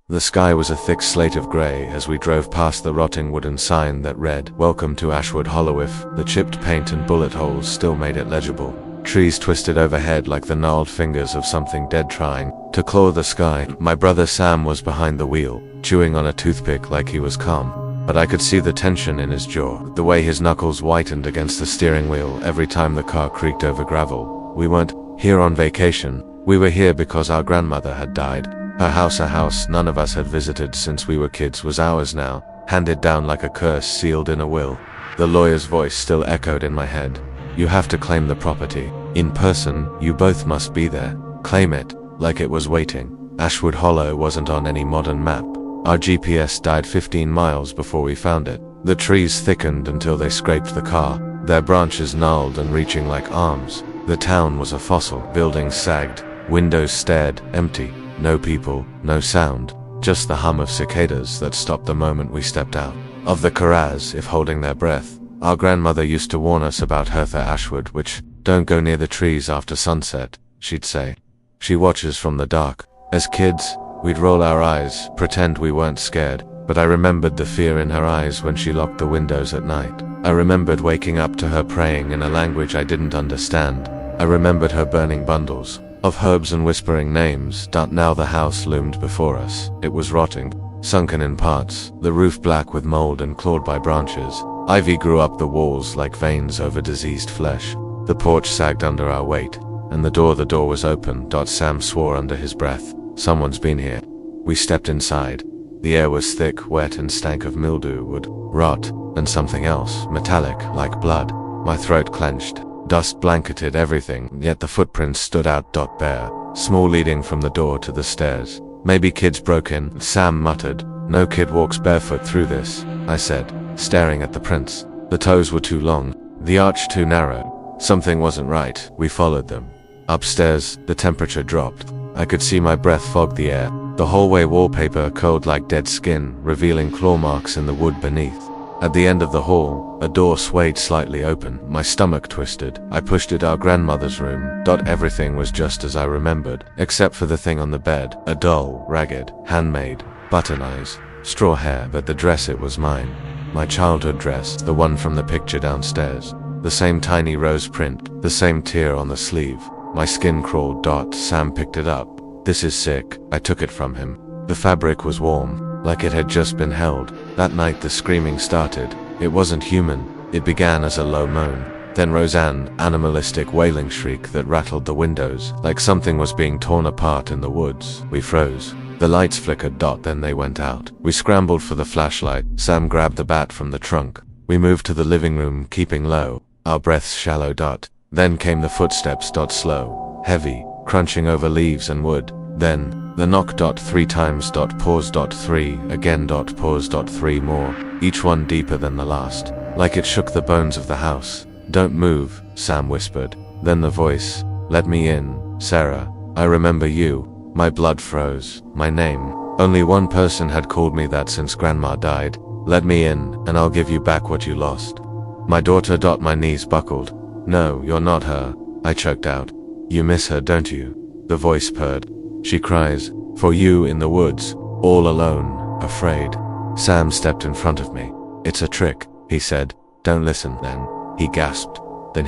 The sky was a thick slate of grey as we drove past the rotting wooden sign that read, "Welcome to Ashwood Hollow." The chipped paint and bullet holes still made it legible. Trees twisted overhead like the gnarled fingers of something dead trying to claw the sky. My brother Sam was behind the wheel, chewing on a toothpick like he was calm, but I could see the tension in his jaw, the way his knuckles whitened against the steering wheel every time the car creaked over gravel. We weren't here on vacation. We were here because our grandmother had died. Her house, a house none of us had visited since we were kids, was ours now, handed down like a curse sealed in a will. The lawyer's voice still echoed in my head. "You have to claim the property. In person, you both must be there. Claim it, like it was waiting." Ashwood Hollow wasn't on any modern map. Our GPS died 15 miles before we found it. The trees thickened until they scraped the car, their branches gnarled and reaching like arms. The town was a fossil. Buildings sagged, windows stared, empty. No people, no sound, just the hum of cicadas that stopped the moment we stepped out of the Karaz, if holding their breath. Our grandmother used to warn us about Hertha Ashwood, which, "Don't go near the trees after sunset," she'd say. She watches from the dark. As kids, we'd roll our eyes, pretend we weren't scared, but I remembered the fear in her eyes when she locked the windows at night. I remembered waking up to her praying in a language I didn't understand. I remembered her burning bundles of herbs and whispering names. Now the house loomed before us. It was rotting, sunken in parts, the roof black with mold and clawed by branches. Ivy grew up the walls like veins over diseased flesh. The porch sagged under our weight, and the door was open. Sam swore under his breath. "Someone's been here." We stepped inside. The air was thick, wet, and stank of mildew, wood, rot, and something else, metallic, like blood. My throat clenched. Dust blanketed everything, yet the footprints stood out bare, small, leading from the door to the stairs. "Maybe kids broke in," Sam muttered. "No kid walks barefoot through this," I said, staring at the prints. The toes were too long, the arch too narrow. Something wasn't right. We followed them. Upstairs, the temperature dropped. I could see my breath fog the air. The hallway wallpaper curled like dead skin, revealing claw marks in the wood beneath. At the end of the hall, a door swayed slightly open. My stomach twisted. I pushed it. Our grandmother's room. Everything was just as I remembered, except for the thing on the bed. A doll, ragged, handmade, button eyes, straw hair, but the dress, it was mine. My childhood dress, the one from the picture downstairs. The same tiny rose print, the same tear on the sleeve. My skin crawled. Sam picked it up. "This is sick." I took it from him. The fabric was warm, like it had just been held. That night the screaming started. It wasn't human. It began as a low moan, then rose an animalistic wailing shriek that rattled the windows, like something was being torn apart in the woods. We froze. The lights flickered. Then they went out. We scrambled for the flashlight. Sam grabbed the bat from the trunk. We moved to the living room, keeping low, our breaths shallow. Then came the footsteps. Slow, heavy, crunching over leaves and wood. Then the knock. 3 times. Pause. 3 again. Pause. 3 more, each one deeper than the last, like it shook the bones of the house. "Don't move," Sam whispered. Then the voice, "Let me in, Sarah. I remember you." My blood froze. My name. Only one person had called me that since Grandma died. "Let me in, and I'll give you back what you lost." "My daughter." My knees buckled. "No, you're not her," I choked out. "You miss her, don't you?" The voice purred. "She cries for you in the woods, all alone, afraid." Sam stepped in front of me. "It's a trick," he said. "Don't listen." Then he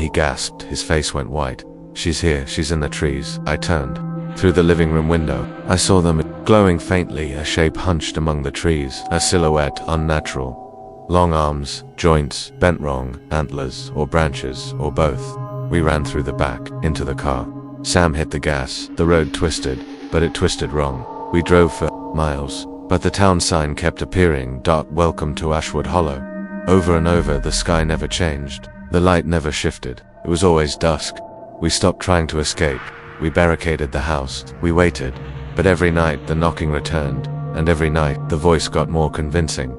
gasped. His face went white. "She's here. She's in the trees." I turned. Through the living room window, I saw them, glowing faintly, a shape hunched among the trees, a silhouette unnatural. Long arms, joints, bent wrong, antlers, or branches, or both. We ran through the back, into the car. Sam hit the gas. The road twisted, but it twisted wrong. We drove for miles, but the town sign kept appearing. "Welcome to Ashwood Hollow." Over and over. The sky never changed. The light never shifted. It was always dusk. We stopped trying to escape. We barricaded the house. We waited. But every night the knocking returned, and every night the voice got more convincing.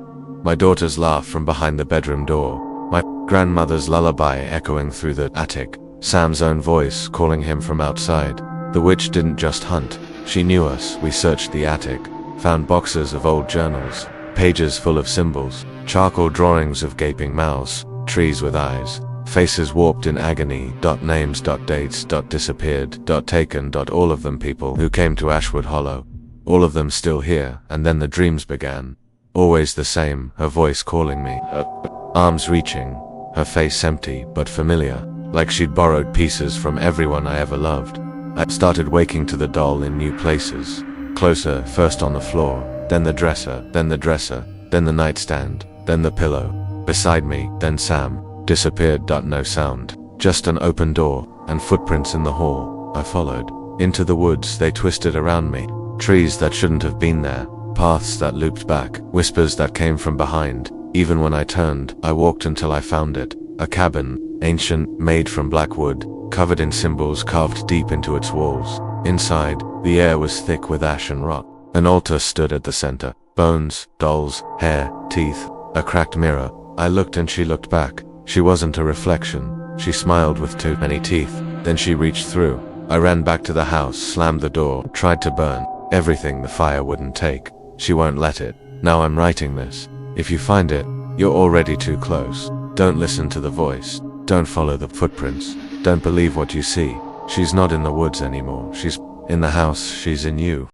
My daughter's laugh from behind the bedroom door. My grandmother's lullaby echoing through the attic. Sam's own voice calling him from outside. The witch didn't just hunt. She knew us. We searched the attic, found boxes of old journals, pages full of symbols, charcoal drawings of gaping mouths, trees with eyes, faces warped in agony. Names. Dates. Disappeared. Taken. All of them people who came to Ashwood Hollow. All of them still here, and then the dreams began. Always the same, her voice calling me, her arms reaching, her face empty but familiar, like she'd borrowed pieces from everyone I ever loved. I started waking to the doll in new places. Closer, first on the floor, then the dresser, then the nightstand, then the pillow. Beside me, then Sam. Disappeared. No sound. Just an open door, and footprints in the hall. I followed. Into the woods they twisted around me. Trees that shouldn't have been there. Paths that looped back. Whispers that came from behind. Even when I turned, I walked until I found it. A cabin, ancient, made from black wood, covered in symbols carved deep into its walls. Inside, the air was thick with ash and rot. An altar stood at the center. Bones, dolls, hair, teeth, a cracked mirror. I looked and she looked back. She wasn't a reflection. She smiled with too many teeth. Then she reached through. I ran back to the house, slammed the door, tried to burn everything the fire wouldn't take. She won't let it. Now I'm writing this. If you find it, you're already too close. Don't listen to the voice. Don't follow the footprints. Don't believe what you see. She's not in the woods anymore. She's in the house. She's in you.